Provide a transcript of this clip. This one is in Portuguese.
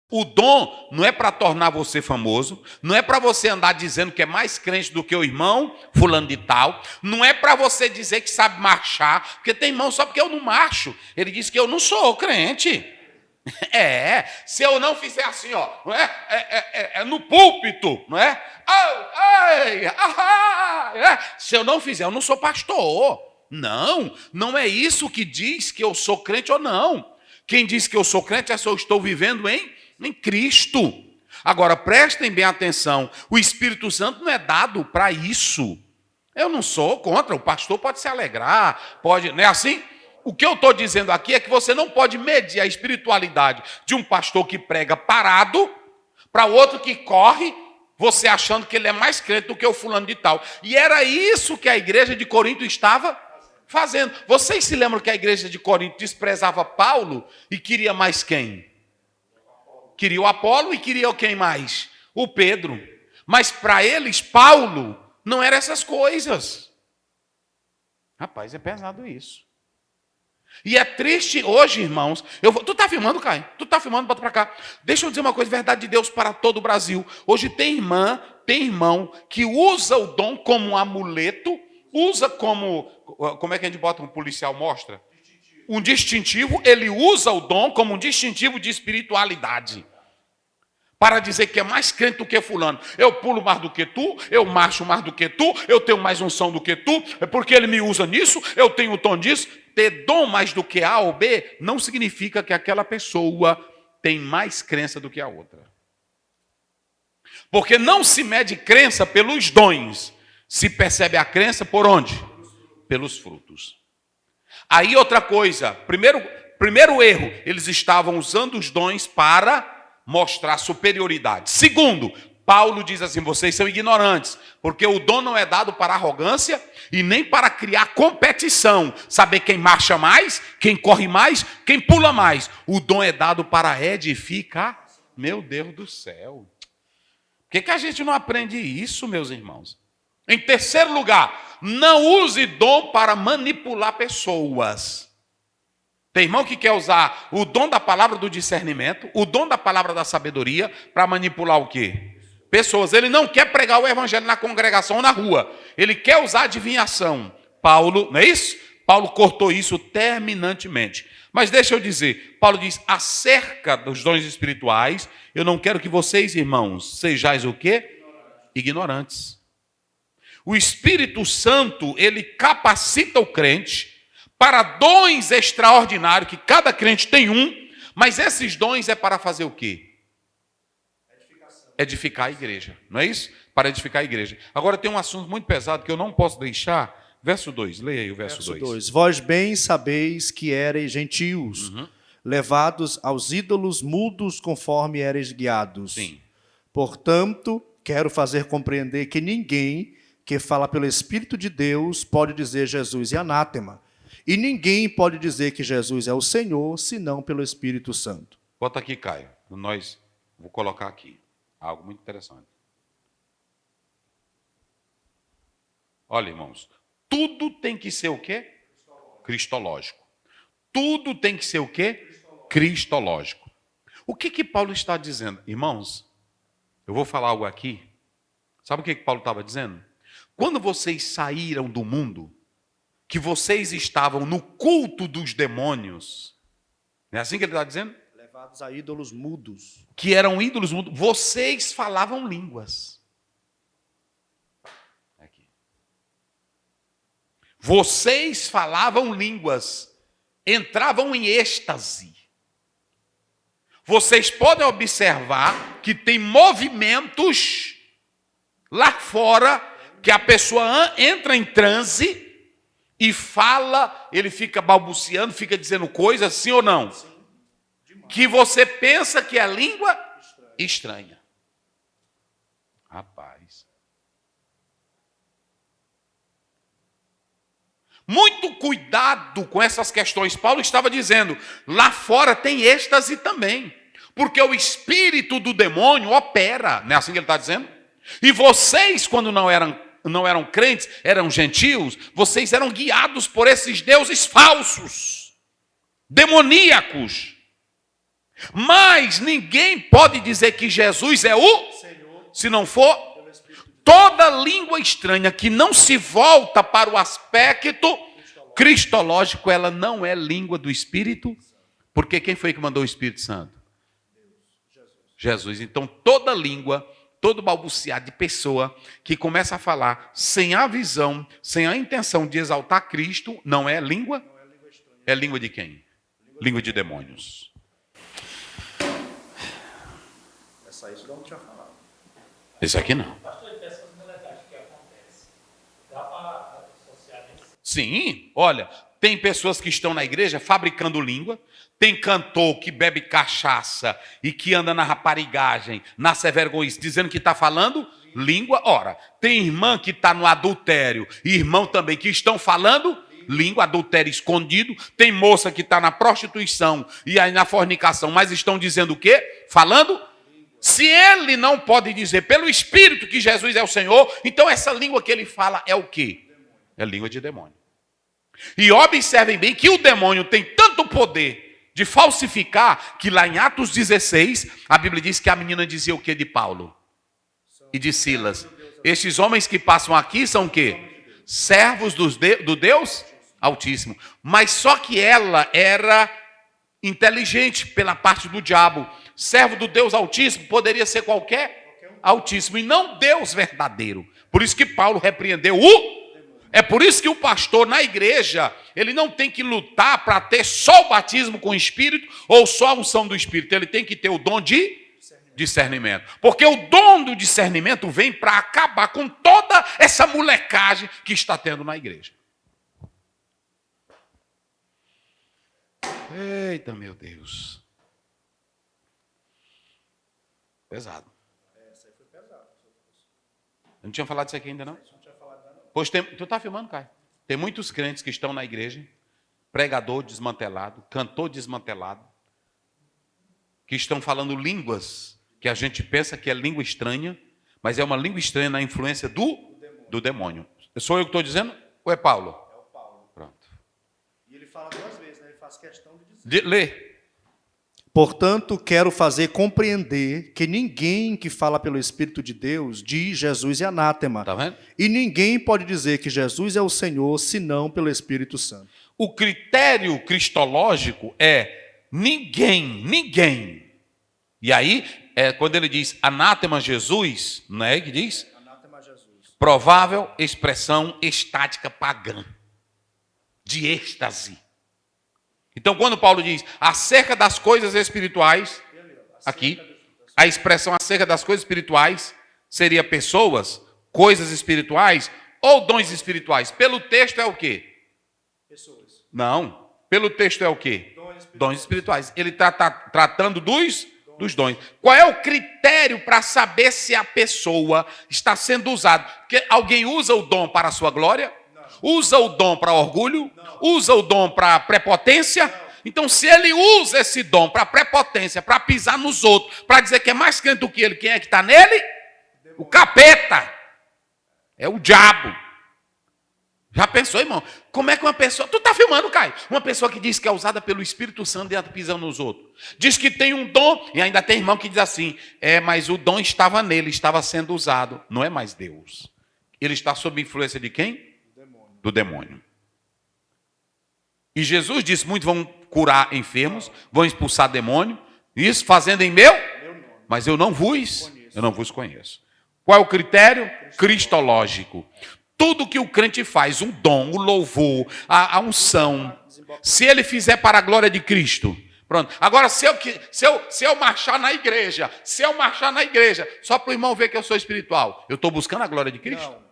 O dom não é para tornar você famoso, não é para você andar dizendo que é mais crente do que o irmão fulano de tal, não é para você dizer que sabe marchar, porque tem irmão só porque eu não marcho. Ele diz que eu não sou crente. Se eu não fizer assim, ó, não é no púlpito, não é? Se eu não fizer, eu não sou pastor. Não, não é isso que diz que eu sou crente ou não. Quem diz que eu sou crente é se eu estou vivendo em Cristo. Agora, prestem bem atenção, o Espírito Santo não é dado para isso. Eu não sou contra, o pastor pode se alegrar, pode, não é assim? O que eu estou dizendo aqui é que você não pode medir a espiritualidade de um pastor que prega parado para outro que corre, você achando que ele é mais crente do que o fulano de tal. E era isso que a igreja de Corinto estava fazendo. Vocês se lembram que a igreja de Corinto desprezava Paulo e queria mais quem? Queria o Apolo e queria quem mais? O Pedro. Mas para eles, Paulo não era essas coisas. Rapaz, é pesado isso. E é triste hoje, irmãos. Tu está filmando, Caio? Tu está filmando, bota para cá. Deixa eu dizer uma coisa, verdade de Deus para todo o Brasil. Hoje tem irmão que usa o dom como um amuleto, usa como é que a gente bota um policial mostra? Um distintivo, ele usa o dom como um distintivo de espiritualidade. Para dizer que é mais crente do que fulano. Eu pulo mais do que tu, eu marcho mais do que tu, eu tenho mais unção do que tu, é porque ele me usa nisso, eu tenho o tom disso. Ter dom mais do que A ou B não significa que aquela pessoa tem mais crença do que a outra. Porque não se mede crença pelos dons, se percebe a crença por onde? Pelos frutos. Aí outra coisa, primeiro erro, eles estavam usando os dons para mostrar superioridade. Segundo, Paulo diz assim, vocês são ignorantes, porque o dom não é dado para arrogância e nem para criar competição, saber quem marcha mais, quem corre mais, quem pula mais. O dom é dado para edificar. Meu Deus do céu. Por que a gente não aprende isso, meus irmãos? Em terceiro lugar, não use dom para manipular pessoas. Tem irmão que quer usar o dom da palavra do discernimento, o dom da palavra da sabedoria, para manipular o quê? Pessoas. Ele não quer pregar o evangelho na congregação ou na rua. Ele quer usar adivinhação. Paulo, não é isso? Paulo cortou isso terminantemente. Mas deixa eu dizer, Paulo diz, acerca dos dons espirituais, eu não quero que vocês, irmãos, sejais o quê? Ignorantes. O Espírito Santo, ele capacita o crente para dons extraordinários, que cada crente tem um, mas esses dons é para fazer o quê? Edificar a igreja, não é isso? Para edificar a igreja. Agora tem um assunto muito pesado que eu não posso deixar. Verso 2, leia aí o verso 2. Vós bem sabeis que éreis gentios, levados aos ídolos mudos conforme éreis guiados. Sim. Portanto, quero fazer compreender que ninguém que fala pelo Espírito de Deus pode dizer Jesus é anátema. E ninguém pode dizer que Jesus é o Senhor, senão pelo Espírito Santo. Bota aqui, Caio. Vou colocar aqui. Algo muito interessante. Olha, irmãos. Tudo tem que ser o quê? Cristológico. Tudo tem que ser o quê? Cristológico. O que Paulo está dizendo? Irmãos, eu vou falar algo aqui. Sabe o que Paulo estava dizendo? Quando vocês saíram do mundo, que vocês estavam no culto dos demônios. Não é assim que ele está dizendo? Levados a ídolos mudos. Que eram ídolos mudos. Vocês falavam línguas. Aqui. Vocês falavam línguas. Entravam em êxtase. Vocês podem observar que tem movimentos lá fora que a pessoa entra em transe e fala, ele fica balbuciando, fica dizendo coisas, sim ou não? Sim. Que você pensa que é língua estranha. Rapaz. Muito cuidado com essas questões. Paulo estava dizendo, lá fora tem êxtase também. Porque o espírito do demônio opera. Não é assim que ele está dizendo? E vocês, quando não eram crentes, eram gentios, vocês eram guiados por esses deuses falsos, demoníacos. Mas ninguém pode dizer que Jesus é o Senhor, se não for toda língua estranha que não se volta para o aspecto cristológico, ela não é língua do Espírito, porque quem foi que mandou o Espírito Santo? Jesus. Então toda língua, todo balbuciar de pessoa que começa a falar sem a visão, sem a intenção de exaltar Cristo, não é língua? É língua de quem? Língua de demônios. Essa aí isso não tinha falado. Esse aqui não. Pastor, e dessas molecagens que acontece, dá para associar isso? Sim, olha, tem pessoas que estão na igreja fabricando língua, tem cantor que bebe cachaça e que anda na raparigagem, na vergonhice, dizendo que está falando língua. Ora, tem irmã que está no adultério, e irmão também que estão falando língua, adultério escondido. Tem moça que está na prostituição e aí na fornicação, mas estão dizendo o quê? Falando. Se ele não pode dizer pelo Espírito que Jesus é o Senhor, então essa língua que ele fala é o quê? É língua de demônio. E observem bem que o demônio tem tanto poder de falsificar, que lá em Atos 16, a Bíblia diz que a menina dizia o quê de Paulo? E de Silas. Estes homens que passam aqui são o quê? Servos do Deus Altíssimo. Mas só que ela era inteligente pela parte do diabo. Servo do Deus Altíssimo poderia ser qualquer Altíssimo e não Deus verdadeiro. Por isso que Paulo repreendeu É por isso que o pastor na igreja, ele não tem que lutar para ter só o batismo com o Espírito ou só a unção do Espírito. Ele tem que ter o dom de discernimento. Porque o dom do discernimento vem para acabar com toda essa molecagem que está tendo na igreja. Eita, meu Deus. Pesado. Essa aí foi pesada. Eu não tinha falado isso aqui ainda, não? Pois tem, tu está filmando, Caio? Tem muitos crentes que estão na igreja, pregador desmantelado, cantor desmantelado, que estão falando línguas que a gente pensa que é língua estranha, mas é uma língua estranha na influência do demônio. Sou eu que estou dizendo? Ou é Paulo? É o Paulo. Pronto. E ele fala duas vezes, né? Ele faz questão de dizer. Lê. Portanto, quero fazer compreender que ninguém que fala pelo Espírito de Deus diz Jesus é anátema. Está vendo? E ninguém pode dizer que Jesus é o Senhor, senão pelo Espírito Santo. O critério cristológico é ninguém. E aí, quando ele diz anátema Jesus, não é que diz? Anátema Jesus. Provável expressão estática pagã, de êxtase. Então, quando Paulo diz acerca das coisas espirituais, aqui, a expressão acerca das coisas espirituais seria pessoas, coisas espirituais ou dons espirituais. Pelo texto é o quê? Pessoas. Não. Pelo texto é o quê? Dons espirituais. Ele está tratando dos dons. Qual é o critério para saber se a pessoa está sendo usada? Porque alguém usa o dom para a sua glória? Usa o dom para orgulho? Usa o dom para prepotência? Então, se ele usa esse dom para prepotência, para pisar nos outros, para dizer que é mais crente do que ele, quem é que está nele? O capeta. É o diabo. Já pensou, irmão? Como é que uma pessoa... Tu está filmando, Caio? Uma pessoa que diz que é usada pelo Espírito Santo e anda pisando nos outros. Diz que tem um dom, e ainda tem irmão que diz assim, mas o dom estava nele, estava sendo usado. Não é mais Deus. Ele está sob influência de quem? Do demônio. E Jesus disse, muitos vão curar enfermos, vão expulsar demônio, isso fazendo em meu, mas eu não vos conheço. Qual é o critério? Cristológico. Tudo que o crente faz, o dom, o louvor, a unção, se ele fizer para a glória de Cristo, pronto. Agora, se eu marchar na igreja, só para o irmão ver que eu sou espiritual, eu estou buscando a glória de Cristo?